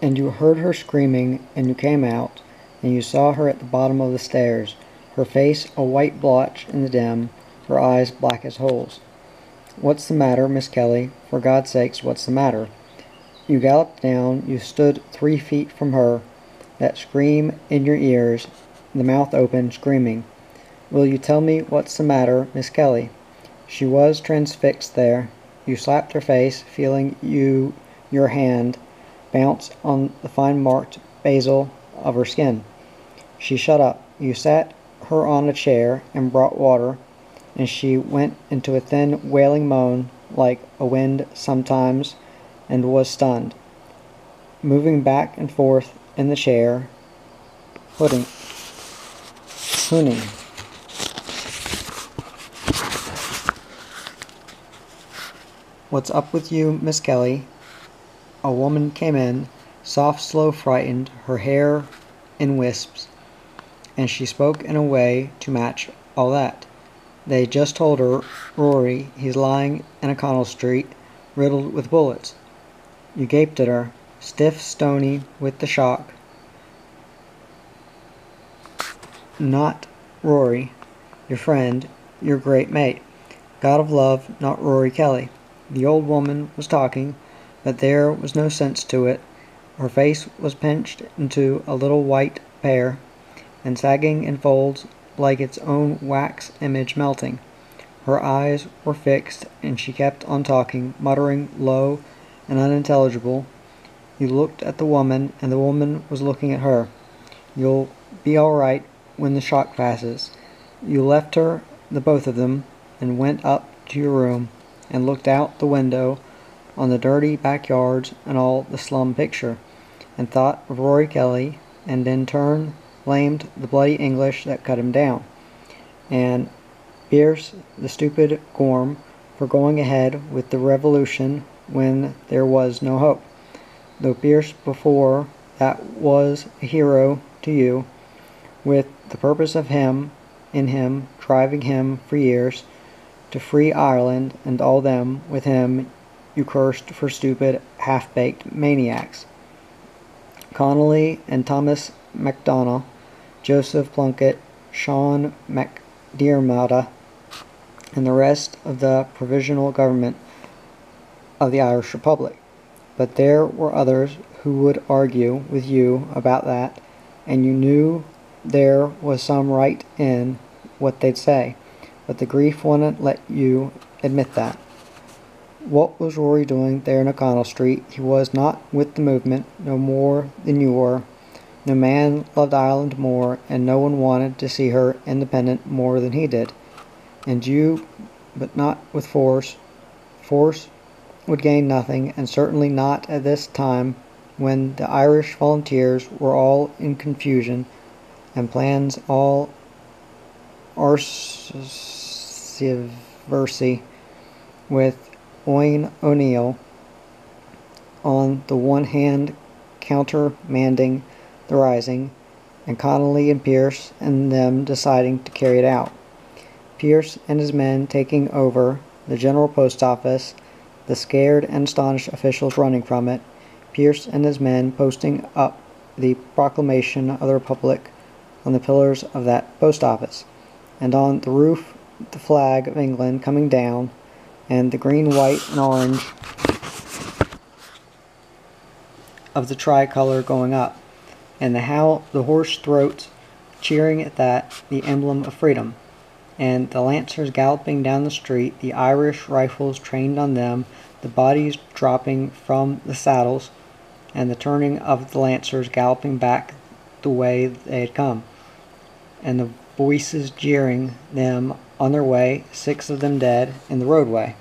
And you heard her screaming, and you came out, and you saw her at the bottom of the stairs, her face a white blotch in the dim, her eyes black as holes. "What's the matter, Miss Kelly? For God's sakes, what's the matter?" You galloped down, you stood 3 feet from her, that scream in your ears, the mouth open, screaming. "Will you tell me what's the matter, Miss Kelly?" She was transfixed there. You slapped her face, feeling your hand bounce on the fine-marked basil of her skin. She shut up. You sat her on a chair and brought water, and she went into a thin, wailing moan like a wind sometimes, and was stunned, moving back and forth in the chair, hooning. "What's up with you, Miss Kelly?" A woman came in, soft, slow, frightened, her hair in wisps, and she spoke in a way to match all that. They just told her, "Rory, he's lying in O'Connell Street, riddled with bullets." You gaped at her, stiff, stony with the shock. "Not Rory, your friend, your great mate. God of love, not Rory Kelly." The old woman was talking, but there was no sense to it. Her face was pinched into a little white pear, and sagging in folds like its own wax image melting. Her eyes were fixed, and she kept on talking, muttering low and unintelligible. You looked at the woman, and the woman was looking at her. "You'll be all right when the shock passes." You left her, the both of them, and went up to your room, and looked out the window on the dirty backyards and all the slum picture, and thought of Rory Kelly, and in turn blamed the bloody English that cut him down, and Pierce, the stupid Gorm, for going ahead with the revolution when there was no hope, though Pierce before that was a hero to you, with the purpose of him in him driving him for years to free Ireland, and all them with him you cursed for stupid, half-baked maniacs. Connolly and Thomas MacDonagh, Joseph Plunkett, Sean MacDiarmada, and the rest of the provisional government of the Irish Republic. But there were others who would argue with you about that, and you knew there was some right in what they'd say, but the grief wouldn't let you admit that. What was Rory doing there in O'Connell Street? He was not with the movement, no more than you were. No man loved Ireland more, and no one wanted to see her independent more than he did. And you, but not with force. Force would gain nothing, and certainly not at this time when the Irish volunteers were all in confusion, and plans all arsiversy, with Owen O'Neill on the one hand countermanding the rising, and Connolly and Pierce and them deciding to carry it out. Pierce and his men taking over the General Post Office, the scared and astonished officials running from it, Pierce and his men posting up the proclamation of the Republic on the pillars of that post office, and on the roof the flag of England coming down, and the green, white, and orange of the tricolour going up, and the hoarse throats cheering at that, the emblem of freedom, and the lancers galloping down the street, the Irish rifles trained on them, the bodies dropping from the saddles, and the turning of the lancers galloping back the way they had come, and the voices jeering them on their way, 6 of them dead in the roadway.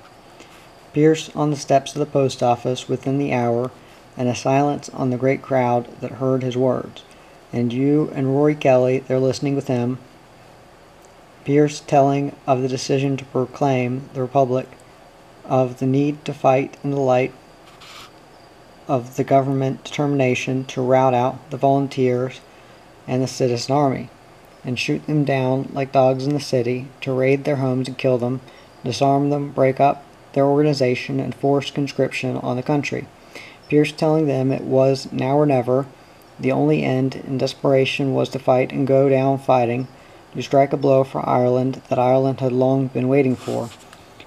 Pierce on the steps of the post office within the hour, and a silence on the great crowd that heard his words, and you and Rory Kelly there listening with him. Pierce telling of the decision to proclaim the Republic, of the need to fight in the light of the government determination to rout out the volunteers and the citizen army, and shoot them down like dogs in the city, to raid their homes and kill them, disarm them, break up their organization, and force conscription on the country. Pierce telling them it was now or never. The only end in desperation was to fight and go down fighting, to strike a blow for Ireland that Ireland had long been waiting for.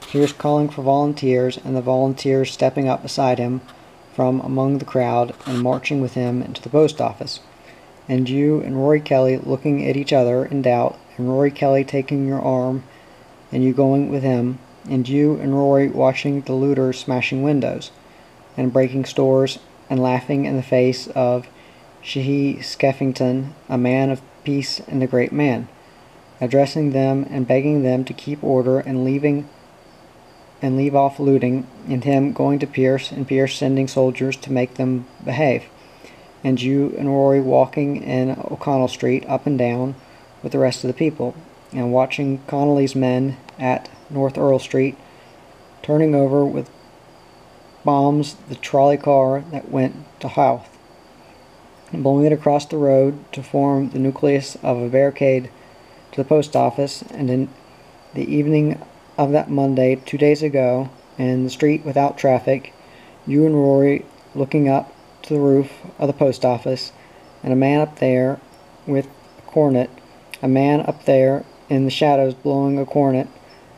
Pierce calling for volunteers, and the volunteers stepping up beside him from among the crowd and marching with him into the post office. And you and Rory Kelly looking at each other in doubt, and Rory Kelly taking your arm and you going with him, and you and Rory watching the looters smashing windows and breaking stores and laughing in the face of Sheehy Skeffington, a man of peace and a great man, addressing them and begging them to keep order and leave off looting, and him going to Pierce, and Pierce sending soldiers to make them behave, and you and Rory walking in O'Connell Street up and down with the rest of the people, and watching Connolly's men at North Earl Street turning over with bombs the trolley car that went to Howth, and blowing it across the road to form the nucleus of a barricade to the post office. And in the evening of that Monday 2 days ago, in the street without traffic, you and Rory looking up to the roof of the post office, and a man up there with a cornet, a man up there in the shadows blowing a cornet,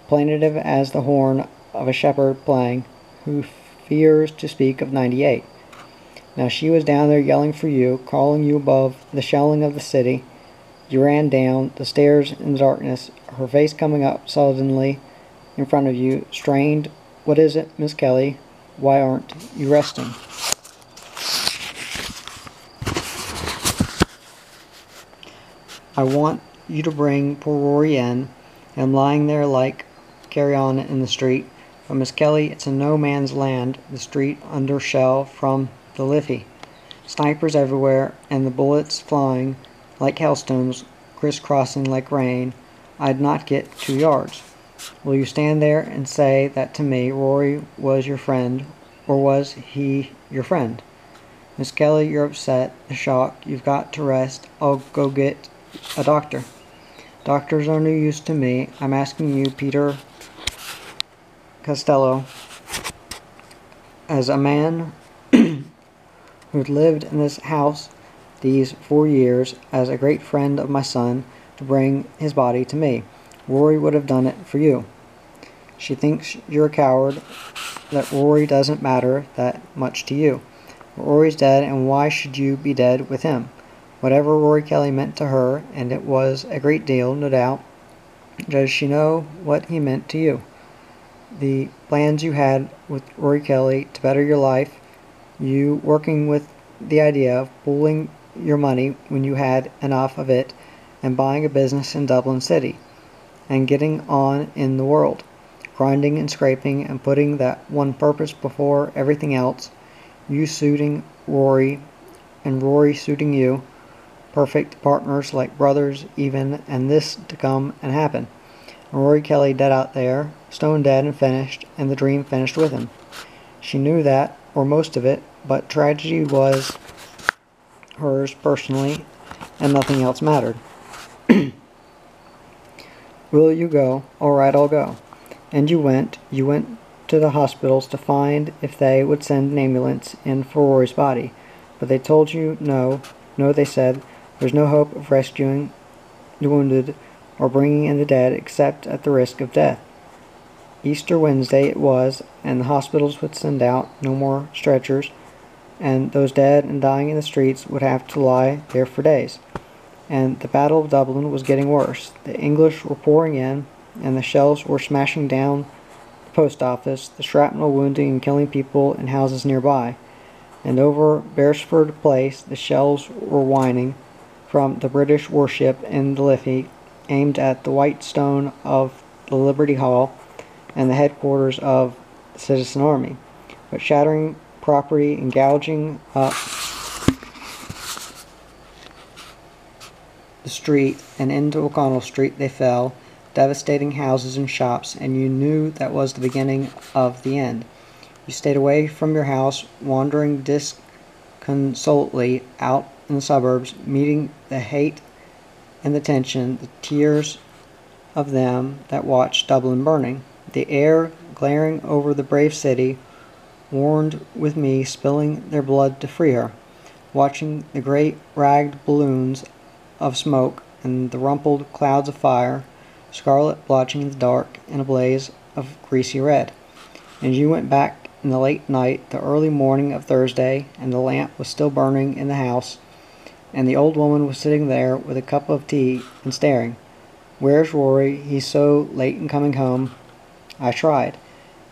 plaintive as the horn of a shepherd playing, who fears to speak of '98. Now she was down there yelling for you, calling you above the shelling of the city. You ran down the stairs in the darkness, her face coming up suddenly in front of you, strained. "What is it, Miss Kelly? Why aren't you resting?" "I want you to bring poor Rory in. I'm lying there like carrion in the street. But Miss Kelly, it's a no-man's land, the street under shell from the Liffey. Snipers everywhere, and the bullets flying like hailstones, crisscrossing like rain. I'd not get 2 yards. Will you stand there and say that to me Rory was your friend, or was he your friend? Miss Kelly, you're upset, the shock, you've got to rest. I'll go get a doctor. Doctors are no use to me. I'm asking you, Peter Costello, as a man who'd lived in this house these 4 years, as a great friend of my son, to bring his body to me. Rory would have done it for you. She thinks you're a coward, that Rory doesn't matter that much to you. Rory's dead, and why should you be dead with him? Whatever Rory Kelly meant to her, and it was a great deal, no doubt, does she know what he meant to you? The plans you had with Rory Kelly to better your life, you working with the idea of pooling your money when you had enough of it, and buying a business in Dublin City, and getting on in the world, grinding and scraping and putting that one purpose before everything else, you suiting Rory and Rory suiting you, perfect partners like brothers even, and this to come and happen. And Rory Kelly dead out there, stone dead and finished, and the dream finished with him. She knew that, or most of it, but tragedy was hers personally, and nothing else mattered. Will you go? All right, I'll go. And you went to the hospitals to find if they would send an ambulance in for Rory's body. But they told you no, they said, there's no hope of rescuing the wounded or bringing in the dead except at the risk of death. Easter Wednesday it was, and the hospitals would send out no more stretchers, and those dead and dying in the streets would have to lie there for days. And the Battle of Dublin was getting worse. The English were pouring in, and the shells were smashing down the post office, the shrapnel wounding and killing people in houses nearby. And over Beresford Place the shells were whining from the British warship in the Liffey, aimed at the white stone of the Liberty Hall and the headquarters of the Citizen Army, but shattering property and gouging up the street and into O'Connell Street they fell, devastating houses and shops, and you knew that was the beginning of the end. You stayed away from your house, wandering disconsolately out in the suburbs, meeting the hate and the tension, the tears of them that watched Dublin burning. The air glaring over the brave city warned with me spilling their blood to free her, watching the great ragged balloons of smoke and the rumpled clouds of fire, scarlet blotching the dark in a blaze of greasy red. And you went back in the late night, the early morning of Thursday, and the lamp was still burning in the house, and the old woman was sitting there with a cup of tea and staring. "Where's Rory? He's so late in coming home." I tried.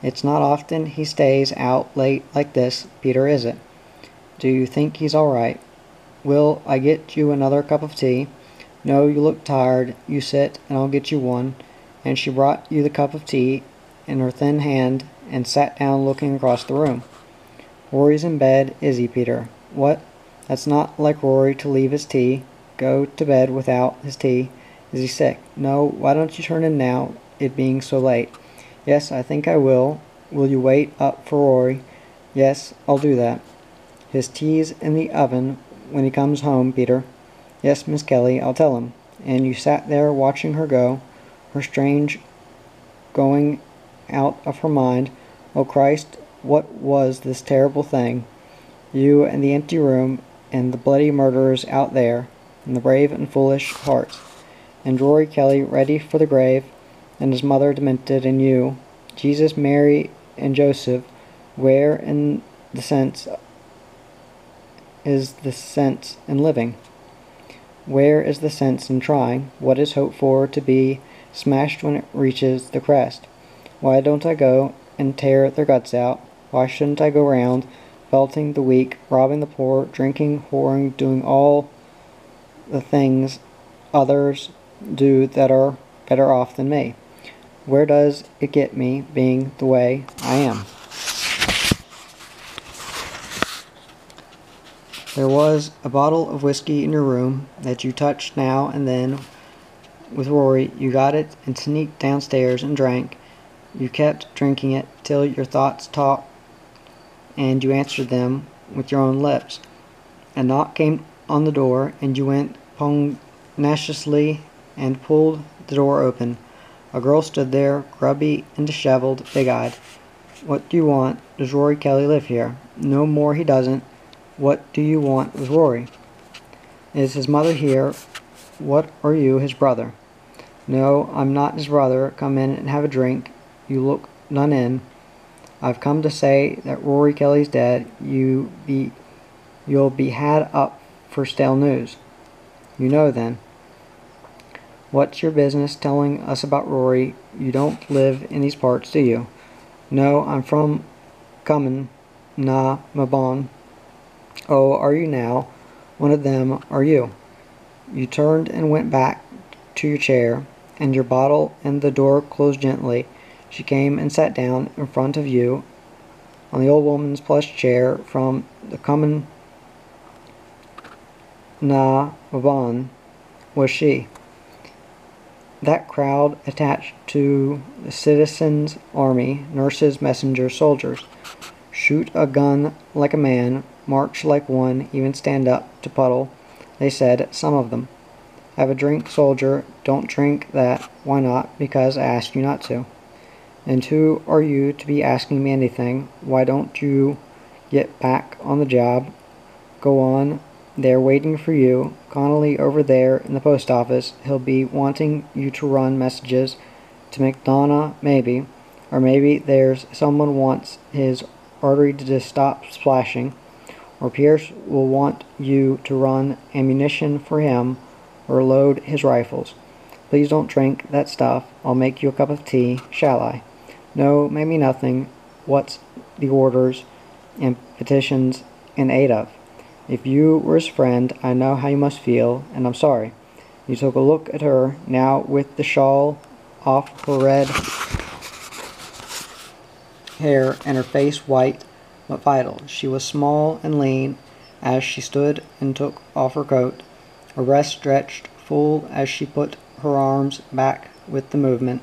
"It's not often he stays out late like this, Peter, is it? Do you think he's all right? Will I get you another cup of tea? No, you look tired. You sit, and I'll get you one." And she brought you the cup of tea in her thin hand and sat down looking across the room. "Rory's in bed, is he, Peter? What? That's not like Rory to leave his tea. Go to bed without his tea. Is he sick? No, why don't you turn in now, it being so late?" "Yes, I think I will. Will you wait up for Rory?" "Yes, I'll do that." "His tea's in the oven when he comes home, Peter." "Yes, Miss Kelly, I'll tell him." And you sat there watching her go, her strange going out of her mind. Oh Christ, what was this terrible thing? You and the empty room, and the bloody murderers out there, and the brave and foolish hearts, and Rory Kelly ready for the grave, and his mother demented, and you, Jesus, Mary, and Joseph. Where in the sense is the sense in living? Where is the sense in trying? What is hope for to be smashed when it reaches the crest? Why don't I go and tear their guts out? Why shouldn't I go round, belting the weak, robbing the poor, drinking, whoring, doing all the things others do that are better off than me? Where does it get me, being the way I am? There was a bottle of whiskey in your room that you touched now and then with Rory. You got it and sneaked downstairs and drank. You kept drinking it till your thoughts talked, and you answered them with your own lips. A knock came on the door, and you went pugnaciously and pulled the door open. A girl stood there, grubby and disheveled, big-eyed. "What do you want? Does Rory Kelly live here?" "No more he doesn't." "What do you want with Rory?" "Is his mother here? What are you, his brother?" "No, I'm not his brother. Come in and have a drink. You look none in." "I've come to say that Rory Kelly's dead. You'll be had up for stale news." "You know, then." "What's your business telling us about Rory? You don't live in these parts, do you?" "No, I'm from Cummin, na Mabon." "Oh, are you now? One of them, are you?" You turned and went back to your chair, and your bottle, and the door closed gently. She came and sat down in front of you on the old woman's plush chair from the Cummin na Mabon. Was she? That crowd attached to the citizens' army, nurses, messengers, soldiers. Shoot a gun like a man, march like one, even stand up to puddle, they said, some of them. Have a drink, soldier. Don't drink that. Why not? Because I asked you not to. And who are you to be asking me anything? Why don't you get back on the job? Go on. They're waiting for you. Connolly over there in the post office. He'll be wanting you to run messages to McDonough, maybe. Or maybe there's someone wants his artery to just stop splashing. Or Pierce will want you to run ammunition for him or load his rifles. Please don't drink that stuff. I'll make you a cup of tea, shall I? No, maybe nothing. What's the orders and petitions in aid of? If you were his friend, I know how you must feel, and I'm sorry. You took a look at her, now with the shawl off her red hair and her face white but vital. She was small and lean as she stood and took off her coat. Her breast stretched full as she put her arms back with the movement.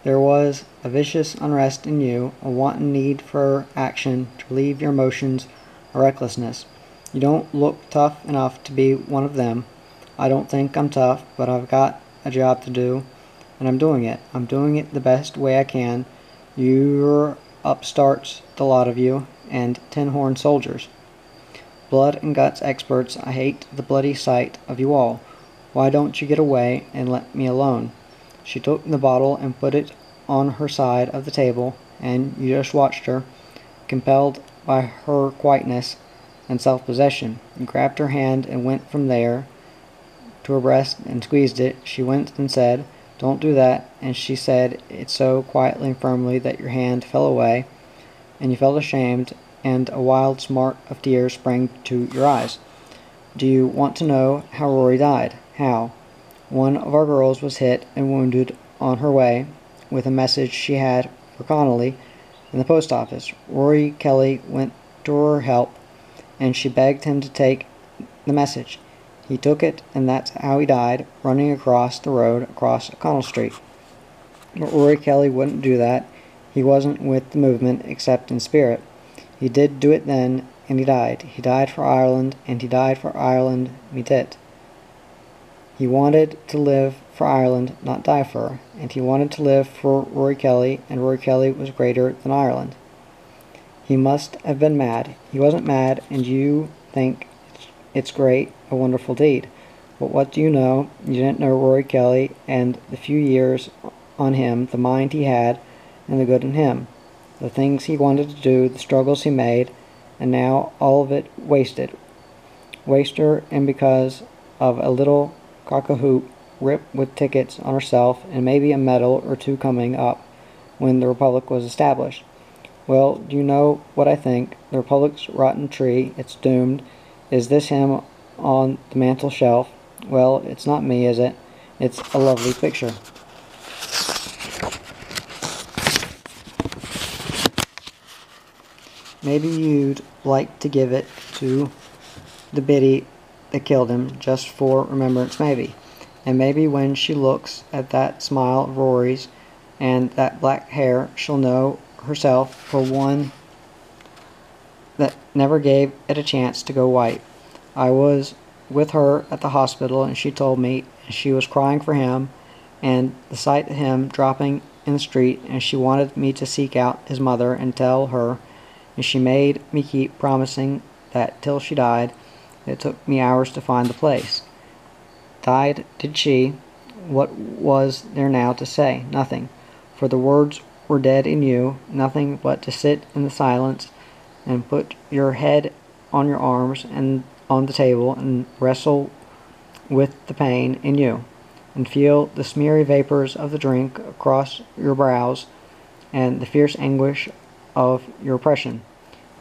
There was a vicious unrest in you, a wanton need for action to relieve your emotions, a recklessness. You don't look tough enough to be one of them. I don't think I'm tough, but I've got a job to do, and I'm doing it. I'm doing it the best way I can. You're upstarts, the lot of you. and 10 horned soldiers. Blood and guts experts, I hate the bloody sight of you all. Why don't you get away and let me alone? She took the bottle and put it on her side of the table, and you just watched her, compelled by her quietness and self-possession. You grabbed her hand and went from there to her breast and squeezed it. She went and said, "Don't do that," and she said it so quietly and firmly that your hand fell away, and you felt ashamed, and a wild smart of tears sprang to your eyes. Do you want to know how Rory died? How? One of our girls was hit and wounded on her way with a message she had for Connolly in the post office. Rory Kelly went to her help, and she begged him to take the message. He took it, and that's how he died, running across the road across O'Connell Street. But Rory Kelly wouldn't do that. He wasn't with the movement except in spirit. He did do it then, and he died. He died for Ireland, and he died for Ireland, me tit. He wanted to live for Ireland, not die for her, and he wanted to live for Rory Kelly, and Rory Kelly was greater than Ireland. He must have been mad. He wasn't mad, and you think it's great, a wonderful deed. But what do you know? You didn't know Rory Kelly and the few years on him, the mind he had, and the good in him, the things he wanted to do, the struggles he made, and now all of it wasted. Waster, and because of a little cock-a-hoop rip with tickets on herself and maybe a medal or two coming up when the Republic was established. Well, do you know what I think? The Republic's rotten tree, it's doomed. Is this him on the mantel shelf? Well, it's not me, is it? It's a lovely picture. Maybe you'd like to give it to the biddy that killed him, just for remembrance maybe. And maybe when she looks at that smile of Rory's and that black hair, she'll know herself for one that never gave it a chance to go white. I was with her at the hospital, and she told me she was crying for him and the sight of him dropping in the street, and she wanted me to seek out his mother and tell her, and she made me keep promising that till she died. It took me hours to find the place. Died, did she? What was there now to say? Nothing, for the words were dead in you, nothing but to sit in the silence and put your head on your arms and on the table and wrestle with the pain in you, and feel the smeary vapors of the drink across your brows and the fierce anguish of your oppression.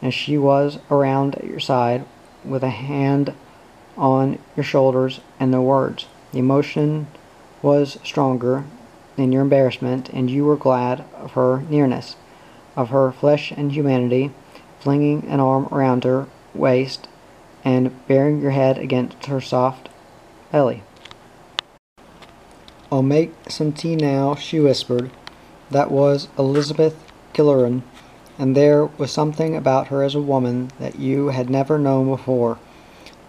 And she was around at your side with a hand on your shoulders and no words. The emotion was stronger than your embarrassment, and you were glad of her nearness, of her flesh and humanity, flinging an arm around her waist and bearing your head against her soft belly. "I'll make some tea now," she whispered. That was Elizabeth Killoran, and there was something about her as a woman that you had never known before.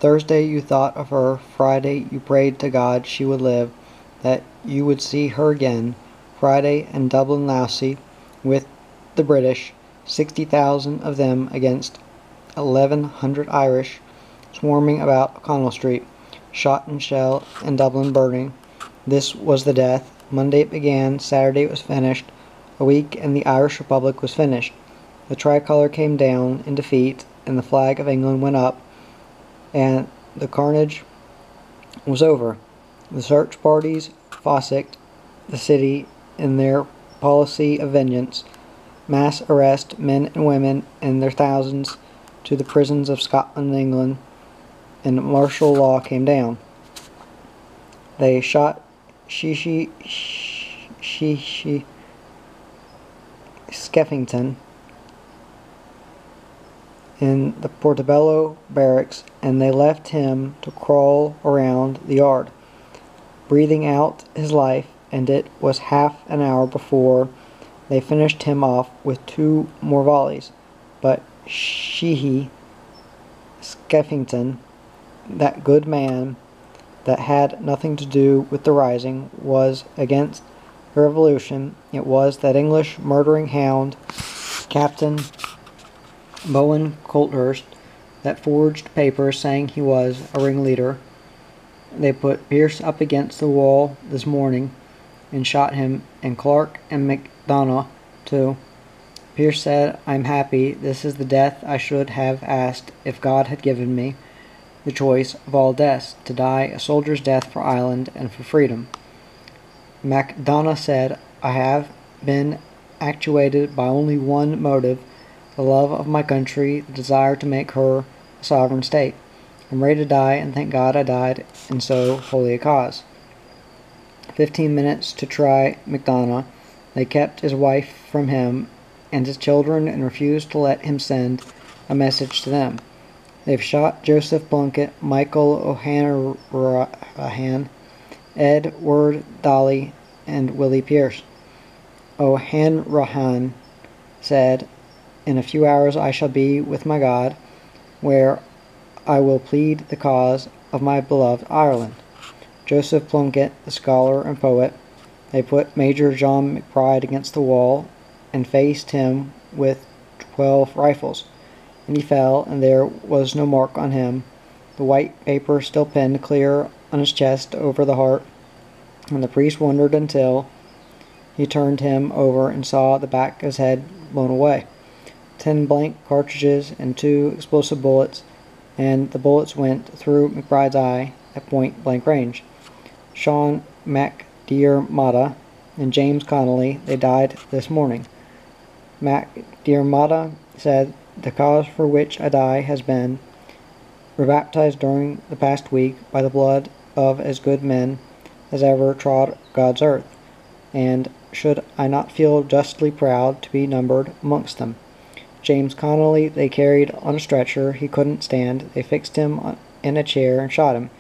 Thursday you thought of her, Friday you prayed to God she would live, that you would see her again. Friday and Dublin lousy with the British, 60,000 of them against 1,100 Irish, swarming about O'Connell Street, shot and shell, and Dublin burning. This was the death. Monday it began, Saturday it was finished. A week and the Irish Republic was finished. The tricolour came down in defeat, and the flag of England went up, and the carnage was over. The search parties fossicked the city in their policy of vengeance, mass arrest men and women in their thousands to the prisons of Scotland and England, and martial law came down. They shot Skeffington in the Portobello barracks, and they left him to crawl around the yard, breathing out his life, and it was half an hour before they finished him off with 2 more volleys. But Sheehy Skeffington, that good man that had nothing to do with the rising, was against the revolution. It was that English murdering hound, Captain Bowen Colthurst, that forged papers saying he was a ringleader. They put Pierce up against the wall this morning and shot him, and Clark and McDonough too. Pierce said, "I'm happy. This is the death I should have asked if God had given me the choice of all deaths, to die a soldier's death for Ireland and for freedom." MacDonough said, "I have been actuated by only one motive, the love of my country, the desire to make her a sovereign state. I'm ready to die, and thank God I died in so holy a cause." 15 minutes to try MacDonough. They kept his wife from him and his children and refused to let him send a message to them. They've shot Joseph Plunkett, Michael O'Hanrahan, Edward Dolly, and Willie Pierce. O'Hanrahan said, "In a few hours I shall be with my God, where I will plead the cause of my beloved Ireland." Joseph Plunkett, the scholar and poet, they put Major John McBride against the wall and faced him with 12 rifles, and he fell, and there was no mark on him, the white paper still pinned clear on his chest over the heart, and the priest wondered until he turned him over and saw the back of his head blown away. 10 blank cartridges and 2 explosive bullets, and the bullets went through McBride's eye at point-blank range. Sean MacDiarmada and James Connolly, they died this morning. MacDiarmada said, "The cause for which I die has been rebaptized during the past week by the blood of as good men as ever trod God's earth, and should I not feel justly proud to be numbered amongst them." James Connolly they carried on a stretcher. He couldn't stand. They fixed him in a chair and shot him.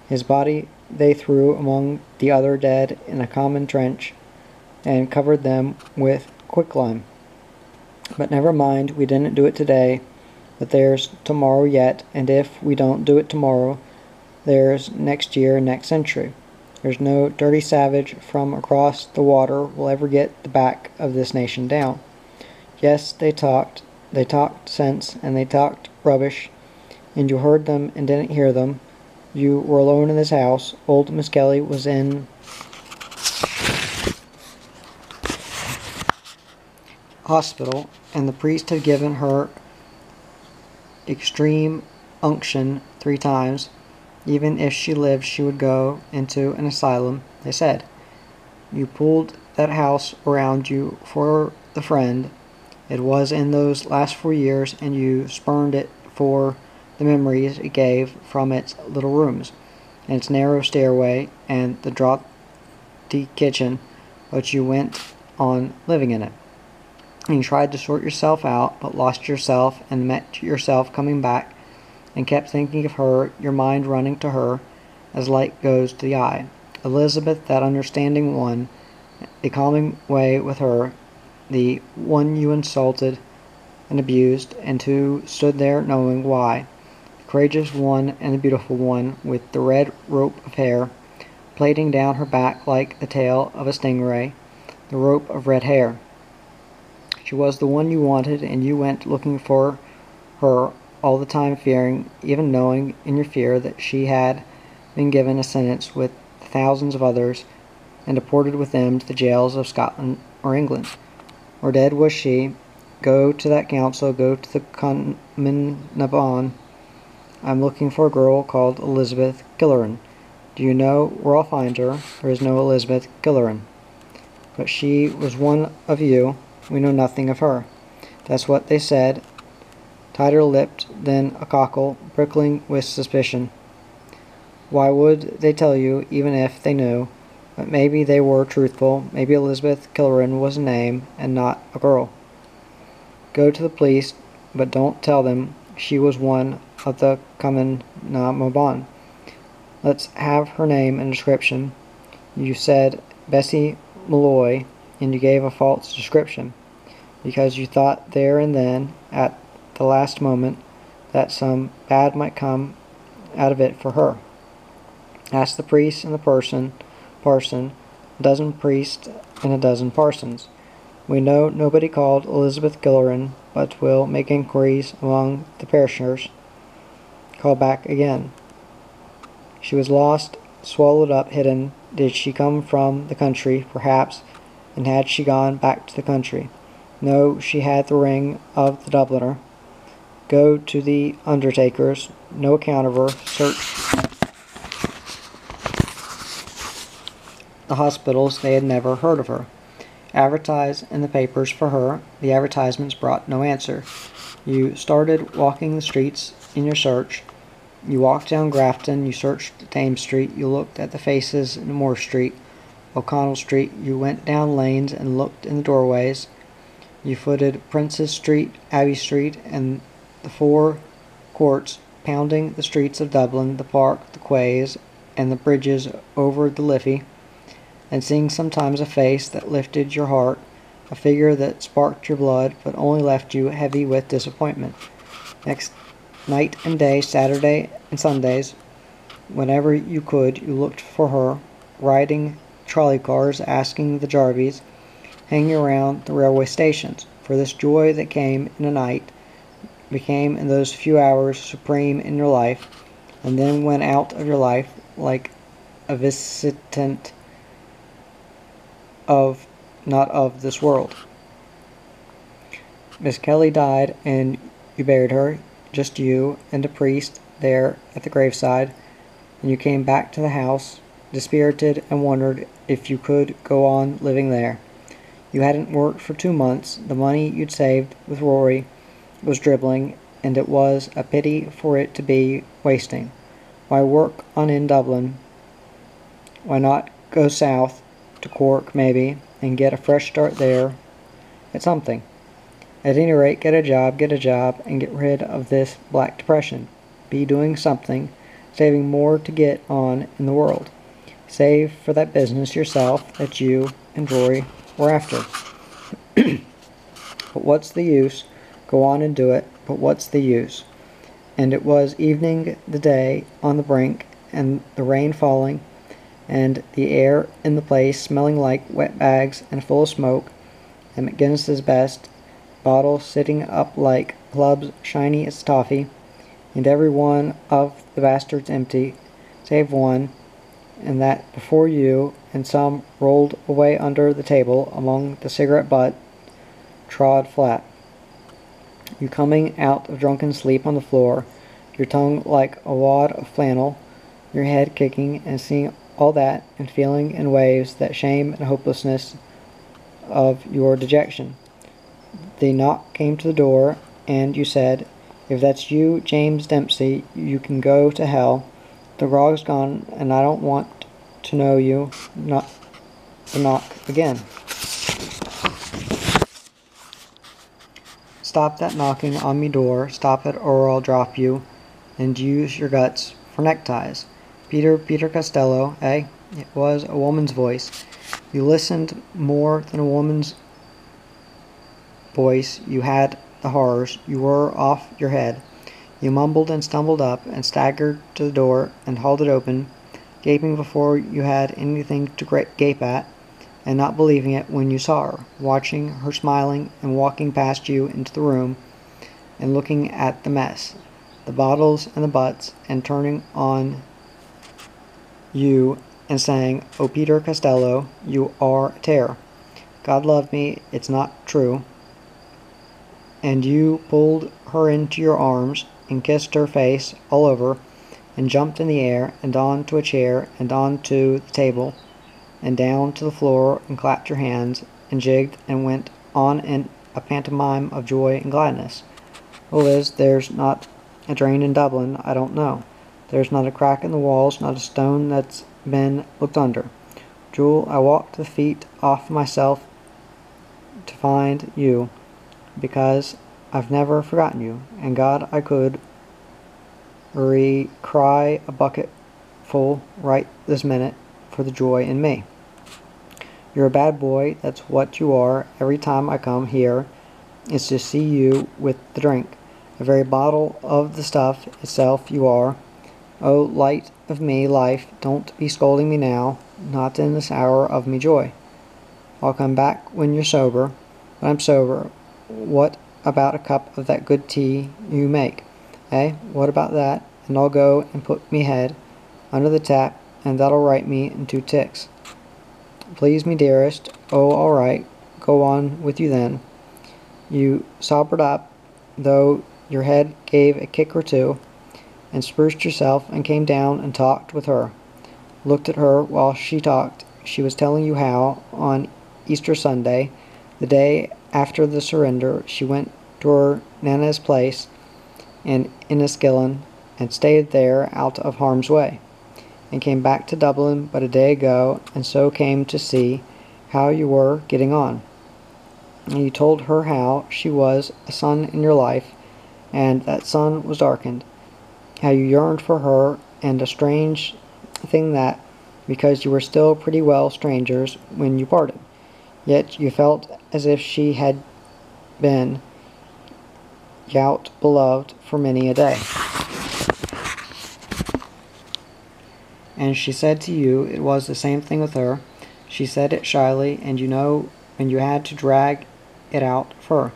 His body they threw among the other dead in a common trench and covered them with quicklime. But never mind, we didn't do it today, but there's tomorrow yet, and if we don't do it tomorrow, there's next year and next century. There's no dirty savage from across the water will ever get the back of this nation down. Yes, they talked sense, and they talked rubbish, and you heard them and didn't hear them. You were alone in this house. Old Miss Kelly was in hospital, and the priest had given her extreme unction 3 times. Even if she lived, she would go into an asylum, they said. You pulled that house around you for the friend it was in those last 4 years, and you spurned it for the memories it gave from its little rooms, and its narrow stairway, and the draughty kitchen, but you went on living in it. And you tried to sort yourself out, but lost yourself, and met yourself coming back, and kept thinking of her, your mind running to her, as light goes to the eye. Elizabeth, that understanding one, the calming way with her, the one you insulted and abused, and who stood there knowing why. The courageous one and the beautiful one, with the red rope of hair, plaiting down her back like the tail of a stingray, the rope of red hair. She was the one you wanted, and you went looking for her all the time, fearing, even knowing in your fear, that she had been given a sentence with thousands of others, and deported with them to the jails of Scotland or England. Or dead was she. Go to that council, go to the Conminiban. I'm looking for a girl called Elizabeth Gillerin. Do you know where I'll find her? There is no Elizabeth Gillerin. But she was one of you. We know nothing of her. That's what they said, tighter-lipped than a cockle, prickling with suspicion. Why would they tell you, even if they knew? But maybe they were truthful. Maybe Elizabeth Gillerin was a name, and not a girl. Go to the police, but don't tell them she was one of the Conminiban. Let's have her name and description. You said Bessie Malloy, and you gave a false description, because you thought there and then, at the last moment, that some bad might come out of it for her. Ask the priest and the parson, a dozen priests and a dozen parsons. We know nobody called Elizabeth Gillerin but will make inquiries among the parishioners. Call back again. She was lost, swallowed up, hidden. Did she come from the country, perhaps, and had she gone back to the country? No, she had the ring of the Dubliner. Go to the undertakers, no account of her, search the hospitals, they had never heard of her. Advertise in the papers for her, the advertisements brought no answer. You started walking the streets in your search. You walked down Grafton, you searched Thames Street, you looked at the faces in Moore Street, O'Connell Street, you went down lanes and looked in the doorways. You footed Princess Street, Abbey Street, and the four courts, pounding the streets of Dublin, the park, the quays, and the bridges over the Liffey, and seeing sometimes a face that lifted your heart, a figure that sparked your blood, but only left you heavy with disappointment. Next night and day, Saturday and Sundays, whenever you could, you looked for her, riding trolley cars, asking the Jarvies, hanging around the railway stations, for this joy that came in a night became in those few hours supreme in your life, and then went out of your life like a visitant of not of this world. Miss Kelly died, and you buried her, just you and a priest there at the graveside, and you came back to the house, dispirited, and wondered if you could go on living there. You hadn't worked for 2 months. The money you'd saved with Rory was dribbling, and it was a pity for it to be wasting. Why work on in Dublin? Why not go south to Cork, maybe, and get a fresh start there at something? At any rate, get a job, and get rid of this black depression. Be doing something, saving more to get on in the world. Save for that business yourself that you and Rory were after. But what's the use? Go on and do it, but what's the use? And it was evening, the day on the brink, and the rain falling, and the air in the place smelling like wet bags and full of smoke, and McGinnis's best bottle sitting up like clubs shiny as toffee, and every one of the bastards empty, save one, and that before you, and some rolled away under the table among the cigarette butt, trod flat. You coming out of drunken sleep on the floor, your tongue like a wad of flannel, your head kicking, and seeing all that, and feeling in waves that shame and hopelessness of your dejection. The knock came to the door, and you said, "If that's you, James Dempsey, you can go to hell. The grog's gone, and I don't want to know you." Not the knock again. "Stop that knocking on me door, stop it, or I'll drop you, and use your guts for neckties. Peter Costello, eh?" It was a woman's voice. You listened more than a woman's voice. You had the horrors. You were off your head. You mumbled and stumbled up, and staggered to the door, and hauled it open, gaping before you had anything to gape at, and not believing it when you saw her, watching her smiling, and walking past you into the room, and looking at the mess, the bottles and the butts, and turning on you, and saying, "Oh, Peter Costello, you are a terror. God love me, it's not true." And you pulled her into your arms, and kissed her face all over, and jumped in the air, and on to a chair, and on to the table, and down to the floor, and clapped your hands, and jigged, and went on in a pantomime of joy and gladness. "Oh, Liz, there's not a drain in Dublin I don't know. There's not a crack in the walls, not a stone that's been looked under. Jewel, I walked the feet off myself to find you, because I've never forgotten you, and God, I could cry a bucket full right this minute for the joy in me. You're a bad boy, that's what you are. Every time I come here, it's to see you with the drink. A very bottle of the stuff itself you are. Oh, light of me, life, don't be scolding me now, not in this hour of me joy. I'll come back when you're sober. When I'm sober, what about a cup of that good tea you make? Eh, what about that? And I'll go and put me head under the tap, and that'll right me in 2 ticks. Please me, dearest. Oh, all right. Go on with you then. You sobered up, though your head gave a kick or two, and spruced yourself and came down and talked with her. Looked at her while she talked. She was telling you how, on Easter Sunday, the day after the surrender, she went to her Nana's place in Enniskillen and stayed there out of harm's way, and came back to Dublin but a day ago, and so came to see how you were getting on. And you told her how she was a son in your life, and that son was darkened, how you yearned for her, and a strange thing that, because you were still pretty well strangers when you parted, yet you felt as if she had been yout beloved for many a day. And she said to you it was the same thing with her. She said it shyly, and you know when you had to drag it out of her,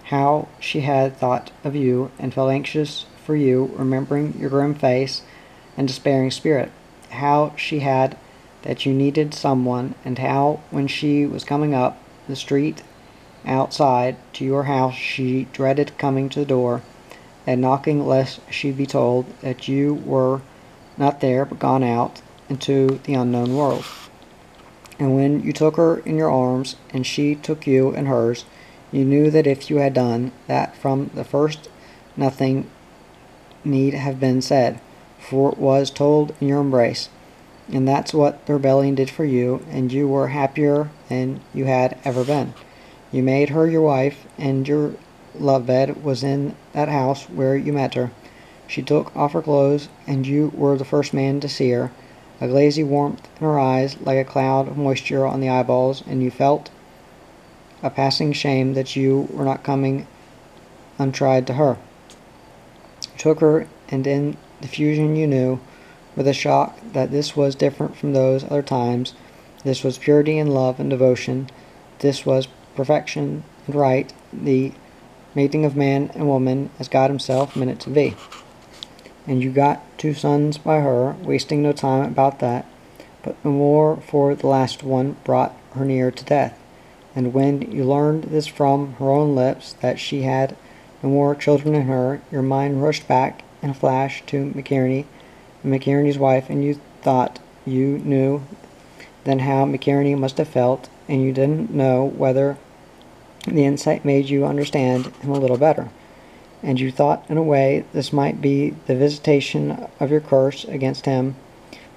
how she had thought of you and felt anxious for you, remembering your grim face and despairing spirit, how she had that you needed someone, and how when she was coming up the street outside to your house she dreaded coming to the door and knocking lest she be told that you were not there but gone out into the unknown world. And when you took her in your arms and she took you in hers, you knew that if you had done that from the first, nothing need have been said, for it was told in your embrace. And that's what the rebellion did for you, and you were happier than you had ever been. You made her your wife, and your love bed was in that house where you met her. She took off her clothes, and you were the first man to see her, a glazy warmth in her eyes like a cloud of moisture on the eyeballs, and you felt a passing shame that you were not coming untried to her. You took her, and in the fusion you knew, with a shock, that this was different from those other times. This was purity and love and devotion. This was perfection and right, the mating of man and woman as God himself meant it to be. And you got 2 sons by her, wasting no time about that, but no more, for the last one brought her near to death. And when you learned this from her own lips, that she had no more children in her, your mind rushed back in a flash to McInerney and McInerney's wife, and you thought you knew then how McInerney must have felt, and you didn't know whether the insight made you understand him a little better. And you thought in a way this might be the visitation of your curse against him,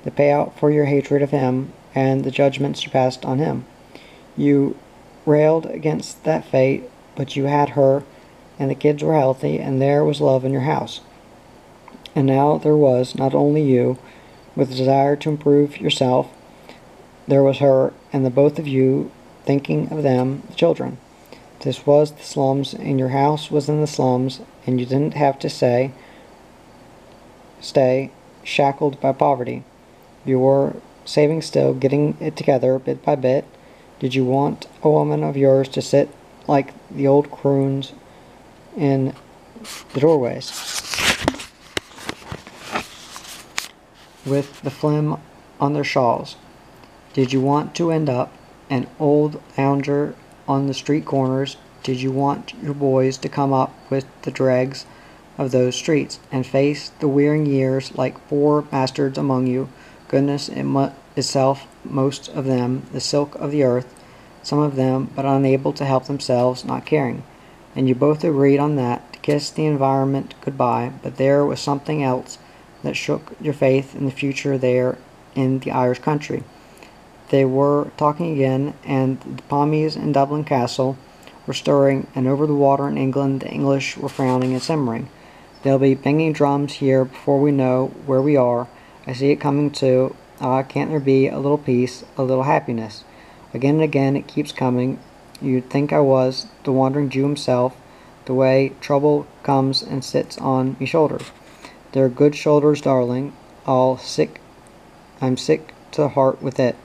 the payout for your hatred of him, and the judgments you passed on him. You railed against that fate, but you had her, and the kids were healthy, and there was love in your house. And now there was not only you, with the desire to improve yourself, there was her, and the both of you thinking of them, the children. This was the slums, and your house was in the slums, and you didn't have to stay shackled by poverty. You were saving still, getting it together bit by bit. Did you want a woman of yours to sit like the old croons in the doorways, with the phlegm on their shawls? Did you want to end up an old lounger on the street corners? Did you want your boys to come up with the dregs of those streets and face the wearing years like poor bastards among you, goodness itself, most of them, the silk of the earth, some of them, but unable to help themselves, not caring? And you both agreed on that, to kiss the environment goodbye, but there was something else that shook your faith in the future there in the Irish country. They were talking again, and the pommies in Dublin Castle were stirring, and over the water in England the English were frowning and simmering. They'll be banging drums here before we know where we are. I see it coming too. Ah, can't there be a little peace, a little happiness? Again and again it keeps coming. You'd think I was the wandering Jew himself, the way trouble comes and sits on me shoulders. They're good shoulders, darling. I'm sick to the heart with it.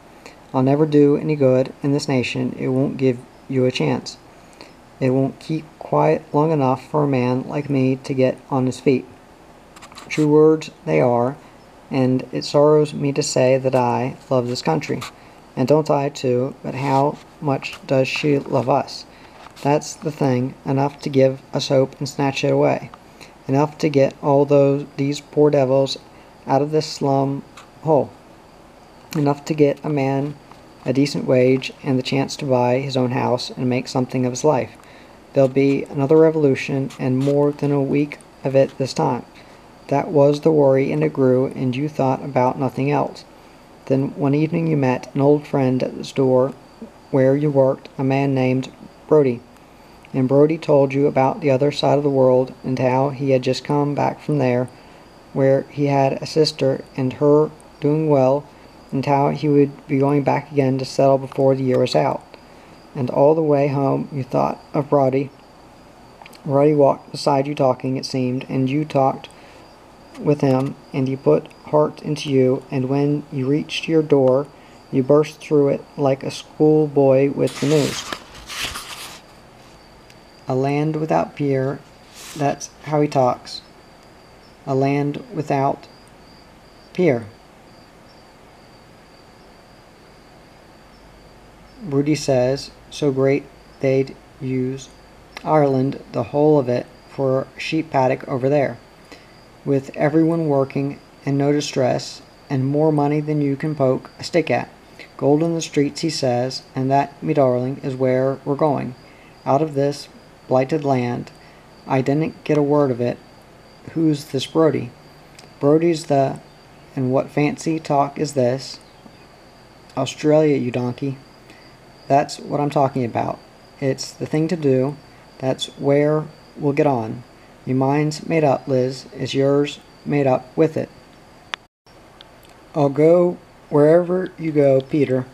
I'll never do any good in this nation. It won't give you a chance. It won't keep quite long enough for a man like me to get on his feet. True words they are, and it sorrows me to say that I love this country. And don't I too, but how much does she love us? That's the thing, enough to give us hope and snatch it away. Enough to get all these poor devils out of this slum hole. Enough to get a man a decent wage and the chance to buy his own house and make something of his life. There'll be another revolution, and more than a week of it this time. That was the worry, and it grew, and you thought about nothing else. Then one evening you met an old friend at the store where you worked, a man named Brody. And Brody told you about the other side of the world, and how he had just come back from there, where he had a sister and her doing well, and how he would be going back again to settle before the year was out. And all the way home you thought of Brody. Brody walked beside you talking, it seemed, and you talked with him, and he put heart into you, and when you reached your door, you burst through it like a schoolboy with the news. A land without peer, that's how he talks. A land without peer. Rudy says, so great they'd use Ireland, the whole of it, for a sheep paddock over there, with everyone working and no distress, and more money than you can poke a stick at. Gold in the streets, he says, and that, me darling, is where we're going. Out of this blighted land. I didn't get a word of it. Who's this Brody? Brody's the... And what fancy talk is this? Australia, you donkey. That's what I'm talking about. It's the thing to do. That's where we'll get on. Your mind's made up, Liz. Is yours made up with it? I'll go wherever you go, Peter.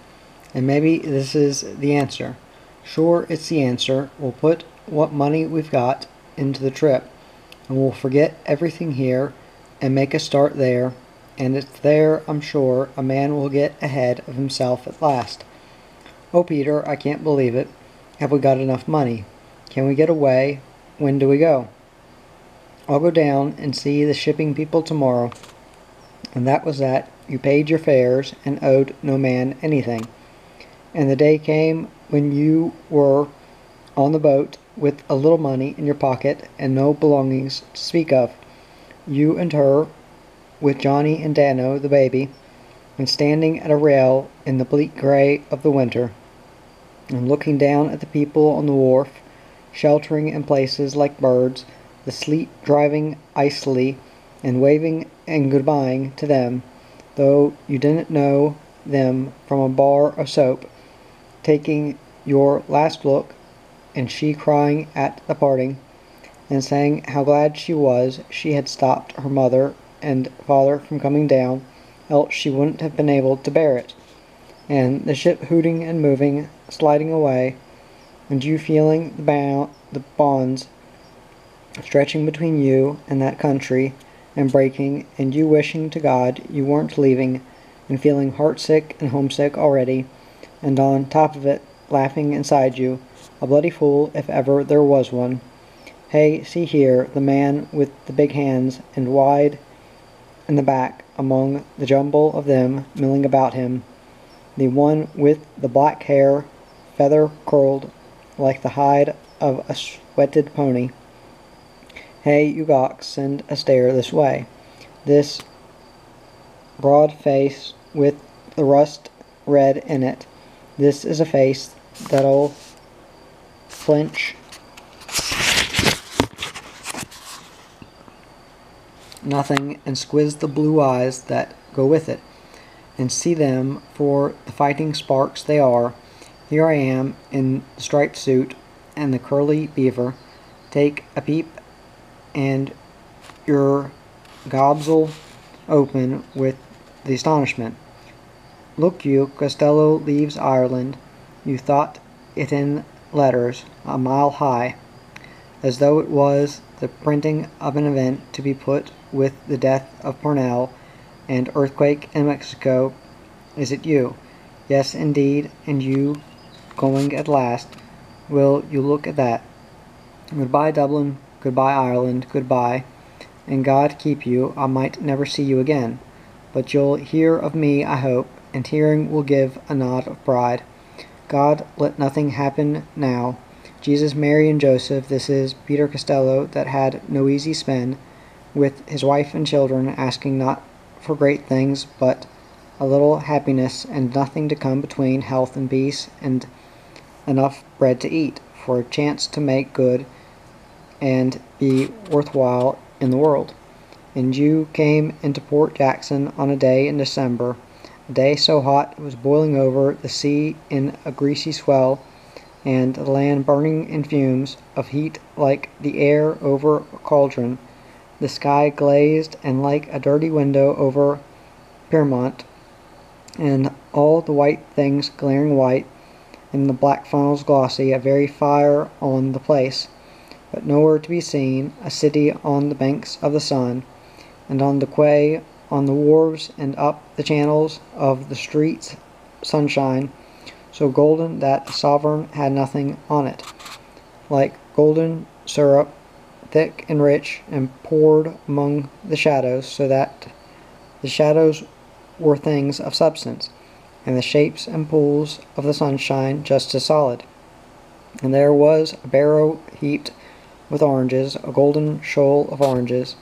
And maybe this is the answer. Sure, it's the answer. We'll put what money we've got into the trip, and we'll forget everything here and make a start there. And it's there, I'm sure, a man will get ahead of himself at last. Oh, Peter, I can't believe it. Have we got enough money? Can we get away? When do we go? I'll go down and see the shipping people tomorrow. And that was that. You paid your fares and owed no man anything. And the day came when you were on the boat with a little money in your pocket and no belongings to speak of. You and her, with Johnny and Dano, the baby, and standing at a rail in the bleak gray of the winter, and looking down at the people on the wharf, sheltering in places like birds, the sleet driving icily, and waving and goodbying to them, though you didn't know them from a bar of soap, taking your last look, and she crying at the parting, and saying how glad she was she had stopped her mother and father from coming down, else she wouldn't have been able to bear it, and the ship hooting and moving, sliding away, and you feeling the bonds stretching between you and that country, and breaking, and you wishing to God you weren't leaving, and feeling heartsick and homesick already, and on top of it, laughing inside you, a bloody fool if ever there was one. Hey, see here, the man with the big hands and wide in the back among the jumble of them milling about him, the one with the black hair, feather curled like the hide of a sweated pony. Hey, you gawks, send a stare this way. This broad face with the rust red in it. This is a face that'll flinch nothing and squiz the blue eyes that go with it, and see them for the fighting sparks they are. Here I am in the striped suit and the curly beaver. Take a peep, and your gobs'll open with the astonishment. Look you, Costello leaves Ireland. You thought it in letters a mile high, as though it was the printing of an event to be put with the death of Parnell and earthquake in Mexico. Is it you? Yes, indeed, and you going at last. Will you look at that? Goodbye, Dublin. Goodbye, Ireland. Goodbye. And God keep you. I might never see you again. But you'll hear of me, I hope, and hearing will give a nod of pride. God, let nothing happen now. Jesus, Mary, and Joseph, this is Peter Costello that had no easy spin, with his wife and children, asking not for great things, but a little happiness, and nothing to come between health and peace, and enough bread to eat, for a chance to make good and be worthwhile in the world. And you came into Port Jackson on a day in December, a day so hot it was boiling over, the sea in a greasy swell, and the land burning in fumes of heat like the air over a cauldron, the sky glazed and like a dirty window over Piermont, and all the white things glaring white, and the black funnels glossy, a very fire on the place, but nowhere to be seen, a city on the banks of the sun, and on the quay, on the wharves, and up the channels of the streets sunshine, so golden that a sovereign had nothing on it, like golden syrup, thick and rich, and poured among the shadows, so that the shadows were things of substance, and the shapes and pools of the sunshine just as solid. And there was a barrow heaped with oranges, a golden shoal of oranges,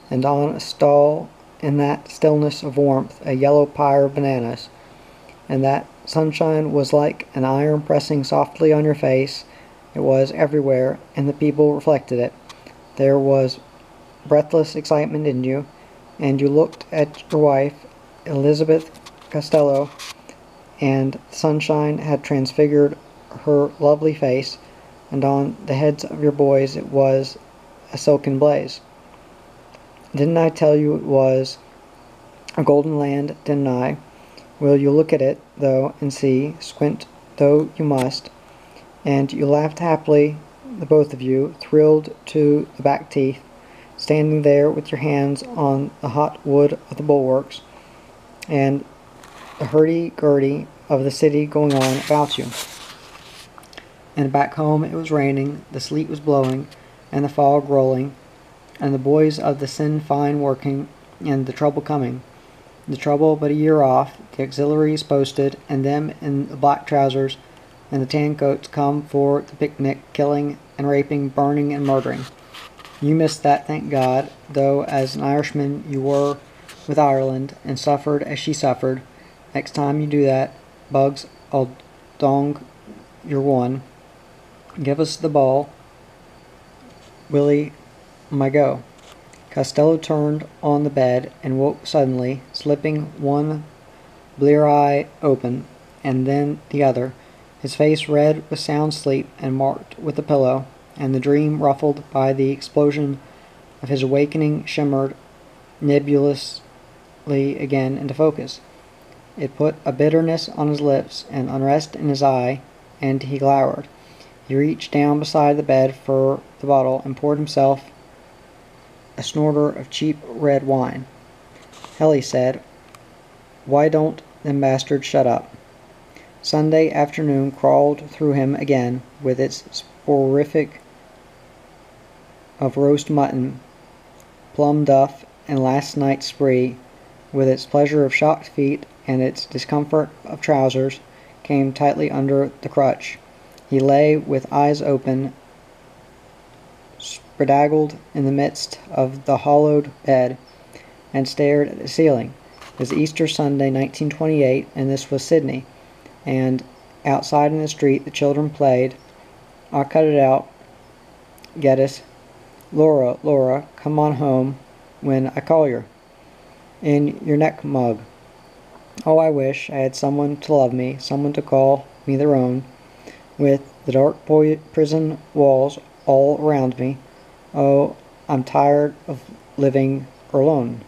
and on a stall in that stillness of warmth a yellow pyre of bananas, and that sunshine was like an iron pressing softly on your face. It was everywhere, and the people reflected it. There was breathless excitement in you, and you looked at your wife, Elizabeth Costello, and the sunshine had transfigured her lovely face, and on the heads of your boys it was a silken blaze. Didn't I tell you it was a golden land, didn't I? Will you look at it, though, and see, squint though you must? And you laughed happily, the both of you, thrilled to the back teeth, standing there with your hands on the hot wood of the bulwarks, and the hurdy-gurdy of the city going on about you. And back home it was raining, the sleet was blowing, and the fog rolling, and the boys of the Sinn Féin working, and the trouble coming. The trouble but a year off, the auxiliaries posted, and them in the black trousers, and the tan coats come for the picnic, killing and raping, burning and murdering. You missed that, thank God, though as an Irishman you were with Ireland, and suffered as she suffered. Next time you do that, Bugs, I'll dong your one. Give us the ball, Willie, my go. Costello turned on the bed and woke suddenly, slipping one blear eye open, and then the other, his face red with sound sleep and marked with the pillow, and the dream ruffled by the explosion of his awakening shimmered nebulously again into focus. It put a bitterness on his lips and unrest in his eye, and he glowered. He reached down beside the bed for the bottle and poured himself a snorter of cheap red wine. Hell, he said, why don't them bastards shut up? Sunday afternoon crawled through him again with its sporific of roast mutton, plum duff, and last night's spree, with its pleasure of shocked feet and its discomfort of trousers, came tightly under the crutch. He lay with eyes open, spreaddaggled in the midst of the hollowed bed, and stared at the ceiling. It was Easter Sunday, 1928, and this was Sydney. And outside in the street the children played, I'll cut it out, Geddes. Laura, Laura, come on home when I call yer. In your neck mug. Oh, I wish I had someone to love me, someone to call me their own, with the dark prison walls all around me. Oh, I'm tired of living alone.